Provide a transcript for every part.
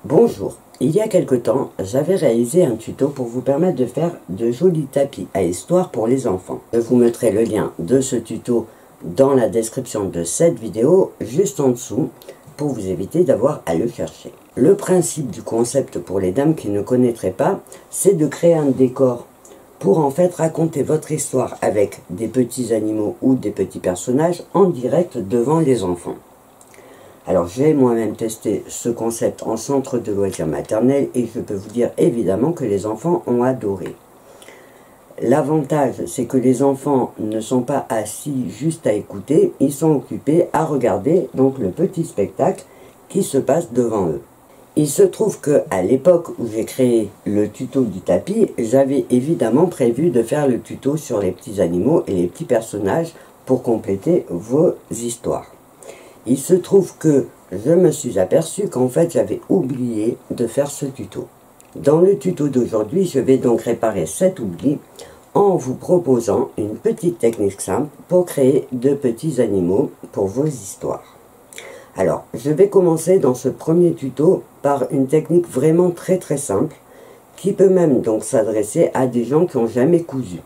Bonjour, il y a quelque temps, j'avais réalisé un tuto pour vous permettre de faire de jolis tapis à histoire pour les enfants. Je vous mettrai le lien de ce tuto dans la description de cette vidéo, juste en dessous, pour vous éviter d'avoir à le chercher. Le principe du concept pour les dames qui ne connaîtraient pas, c'est de créer un décor pour en fait raconter votre histoire avec des petits animaux ou des petits personnages en direct devant les enfants. Alors j'ai moi-même testé ce concept en centre de loisirs maternel et je peux vous dire évidemment que les enfants ont adoré. L'avantage, c'est que les enfants ne sont pas assis juste à écouter, ils sont occupés à regarder donc le petit spectacle qui se passe devant eux. Il se trouve qu'à l'époque où j'ai créé le tuto du tapis, j'avais évidemment prévu de faire le tuto sur les petits animaux et les petits personnages pour compléter vos histoires. Il se trouve que je me suis aperçu qu'en fait j'avais oublié de faire ce tuto. Dans le tuto d'aujourd'hui, je vais donc réparer cet oubli en vous proposant une petite technique simple pour créer de petits animaux pour vos histoires. Alors, je vais commencer dans ce premier tuto par une technique vraiment très simple qui peut même donc s'adresser à des gens qui n'ont jamais cousu.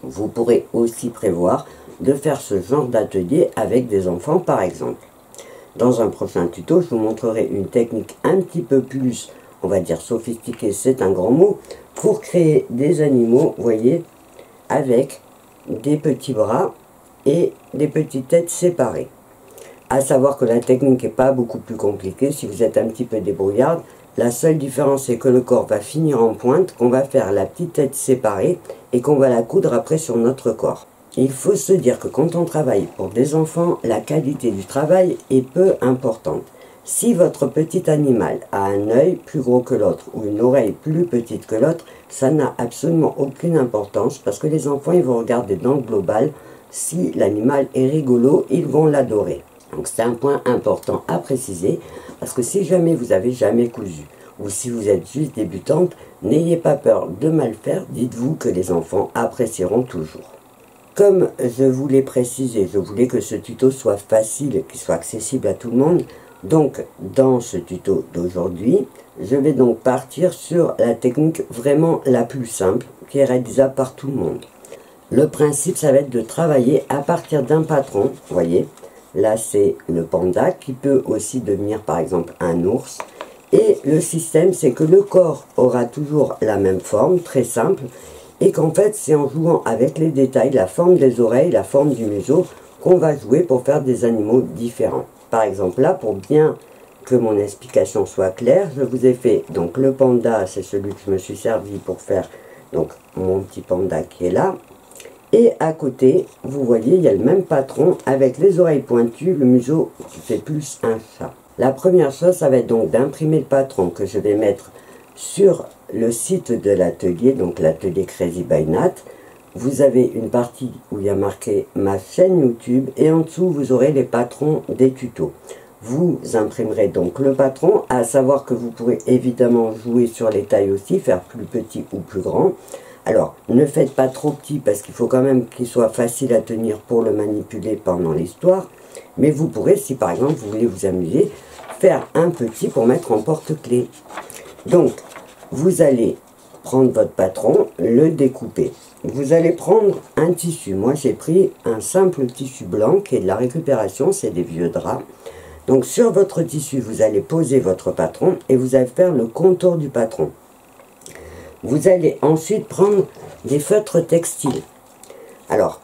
Vous pourrez aussi prévoir de faire ce genre d'atelier avec des enfants par exemple. Dans un prochain tuto, je vous montrerai une technique un petit peu plus, on va dire sophistiquée, c'est un grand mot, pour créer des animaux, vous voyez, avec des petits bras et des petites têtes séparées. À savoir que la technique n'est pas beaucoup plus compliquée si vous êtes un petit peu débrouillarde. La seule différence c'est que le corps va finir en pointe, qu'on va faire la petite tête séparée et qu'on va la coudre après sur notre corps. Il faut se dire que quand on travaille pour des enfants, la qualité du travail est peu importante. Si votre petit animal a un œil plus gros que l'autre ou une oreille plus petite que l'autre, ça n'a absolument aucune importance parce que les enfants ils vont regarder dans le global. Si l'animal est rigolo, ils vont l'adorer. Donc c'est un point important à préciser parce que si jamais vous avez jamais cousu ou si vous êtes juste débutante, n'ayez pas peur de mal faire, dites-vous que les enfants apprécieront toujours. Comme je vous l'ai précisé, je voulais que ce tuto soit facile, qu'il soit accessible à tout le monde. Donc, dans ce tuto d'aujourd'hui, je vais donc partir sur la technique vraiment la plus simple, qui est réalisable par tout le monde. Le principe, ça va être de travailler à partir d'un patron, vous voyez. Là, c'est le panda, qui peut aussi devenir, par exemple, un ours. Et le système, c'est que le corps aura toujours la même forme, très simple, et qu'en fait c'est en jouant avec les détails, la forme des oreilles, la forme du museau, qu'on va jouer pour faire des animaux différents. Par exemple là, pour bien que mon explication soit claire, je vous ai fait donc le panda, c'est celui que je me suis servi pour faire donc mon petit panda qui est là, et à côté vous voyez il y a le même patron avec les oreilles pointues, le museau qui fait plus un chat. La première chose, ça va être donc d'imprimer le patron que je vais mettre sur le site de l'atelier, donc l'atelier Crazy by Nat. Vous avez une partie où il y a marqué ma chaîne YouTube et en dessous vous aurez les patrons des tutos. Vous imprimerez donc le patron, à savoir que vous pourrez évidemment jouer sur les tailles aussi, faire plus petit ou plus grand. Alors ne faites pas trop petit parce qu'il faut quand même qu'il soit facile à tenir pour le manipuler pendant l'histoire. Mais vous pourrez, si par exemple vous voulez vous amuser, faire un petit pour mettre en porte-clés. Donc, vous allez prendre votre patron, le découper. Vous allez prendre un tissu. Moi, j'ai pris un simple tissu blanc qui est de la récupération, c'est des vieux draps. Donc, sur votre tissu, vous allez poser votre patron et vous allez faire le contour du patron. Vous allez ensuite prendre des feutres textiles. Alors,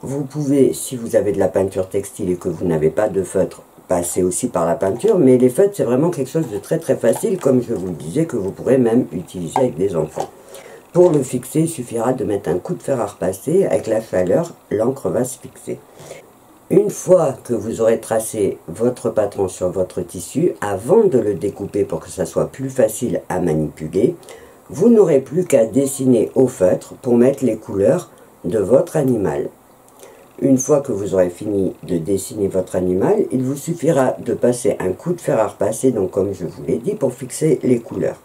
vous pouvez, si vous avez de la peinture textile et que vous n'avez pas de feutre, passer aussi par la peinture, mais les feutres c'est vraiment quelque chose de très facile, comme je vous le disais, que vous pourrez même utiliser avec des enfants. Pour le fixer, il suffira de mettre un coup de fer à repasser, avec la chaleur, l'encre va se fixer. Une fois que vous aurez tracé votre patron sur votre tissu, avant de le découper pour que ça soit plus facile à manipuler, vous n'aurez plus qu'à dessiner au feutre pour mettre les couleurs de votre animal. Une fois que vous aurez fini de dessiner votre animal, il vous suffira de passer un coup de fer à repasser, donc comme je vous l'ai dit, pour fixer les couleurs.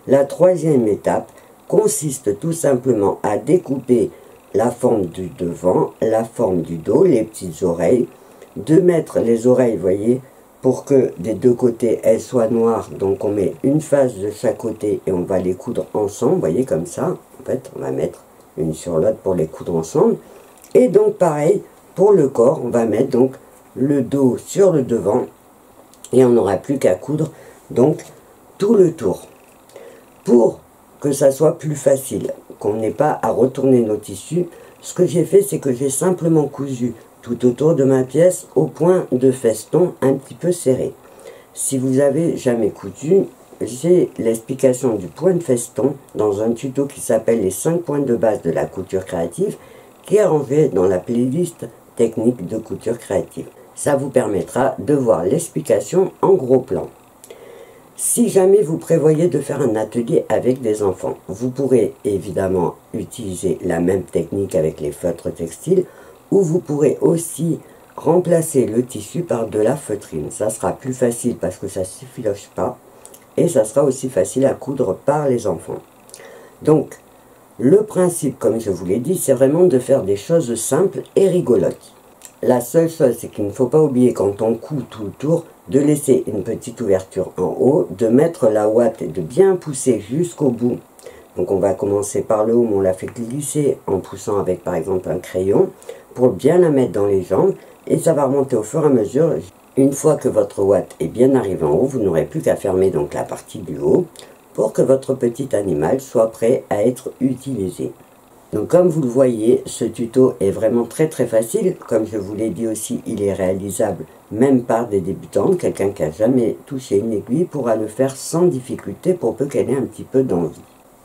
La troisième étape consiste tout simplement à découper la forme du devant, la forme du dos, les petites oreilles, de mettre les oreilles, vous voyez, pour que des deux côtés elles soient noires. Donc on met une face de chaque côté et on va les coudre ensemble, vous voyez comme ça. En fait on va mettre une sur l'autre pour les coudre ensemble. Et donc pareil pour le corps, on va mettre donc le dos sur le devant et on n'aura plus qu'à coudre donc tout le tour. Pour que ça soit plus facile, qu'on n'ait pas à retourner nos tissus, ce que j'ai fait, c'est que j'ai simplement cousu tout autour de ma pièce au point de feston un petit peu serré. Si vous avez jamais cousu, j'ai l'explication du point de feston dans un tuto qui s'appelle les 5 points de base de la couture créative, qui est rangé dans la playlist technique de couture créative. Ça vous permettra de voir l'explication en gros plan. Si jamais vous prévoyez de faire un atelier avec des enfants, vous pourrez évidemment utiliser la même technique avec les feutres textiles, ou vous pourrez aussi remplacer le tissu par de la feutrine. Ça sera plus facile parce que ça ne s'effiloche pas, et ça sera aussi facile à coudre par les enfants. Donc, le principe, comme je vous l'ai dit, c'est vraiment de faire des choses simples et rigolotes. La seule chose, c'est qu'il ne faut pas oublier quand on coud tout le tour, de laisser une petite ouverture en haut, de mettre la ouate et de bien pousser jusqu'au bout. Donc on va commencer par le haut, mais on la fait glisser en poussant avec par exemple un crayon, pour bien la mettre dans les jambes, et ça va remonter au fur et à mesure. Une fois que votre ouate est bien arrivée en haut, vous n'aurez plus qu'à fermer donc la partie du haut, pour que votre petit animal soit prêt à être utilisé. Donc comme vous le voyez, ce tuto est vraiment très facile. Comme je vous l'ai dit aussi, il est réalisable même par des débutantes. Quelqu'un qui n'a jamais touché une aiguille pourra le faire sans difficulté pour peu qu'elle ait un petit peu d'envie.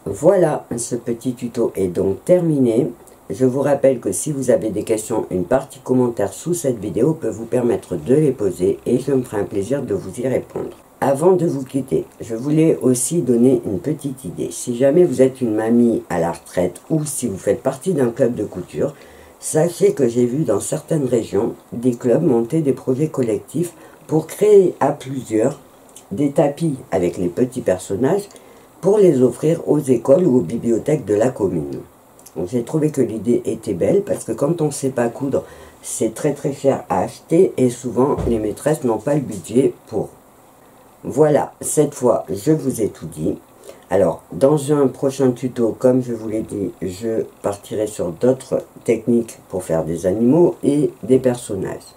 Voilà, ce petit tuto est donc terminé. Je vous rappelle que si vous avez des questions, une partie commentaire sous cette vidéo peut vous permettre de les poser et je me ferai un plaisir de vous y répondre. Avant de vous quitter, je voulais aussi donner une petite idée. Si jamais vous êtes une mamie à la retraite ou si vous faites partie d'un club de couture, sachez que j'ai vu dans certaines régions des clubs monter des projets collectifs pour créer à plusieurs des tapis avec les petits personnages pour les offrir aux écoles ou aux bibliothèques de la commune. Donc j'ai trouvé que l'idée était belle parce que quand on ne sait pas coudre, c'est très cher à acheter et souvent les maîtresses n'ont pas le budget pour. Voilà, cette fois, je vous ai tout dit. Alors, dans un prochain tuto, comme je vous l'ai dit, je partirai sur d'autres techniques pour faire des animaux et des personnages.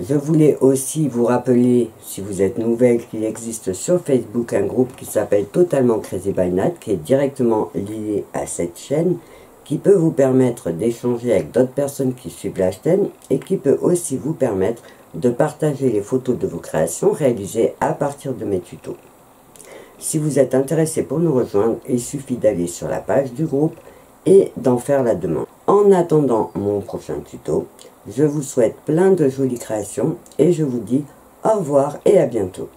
Je voulais aussi vous rappeler, si vous êtes nouvelle, qu'il existe sur Facebook un groupe qui s'appelle Totalement Crazy by Nat, qui est directement lié à cette chaîne, qui peut vous permettre d'échanger avec d'autres personnes qui suivent la chaîne et qui peut aussi vous permettre de partager les photos de vos créations réalisées à partir de mes tutos. Si vous êtes intéressé pour nous rejoindre, il suffit d'aller sur la page du groupe et d'en faire la demande. En attendant mon prochain tuto, je vous souhaite plein de jolies créations et je vous dis au revoir et à bientôt.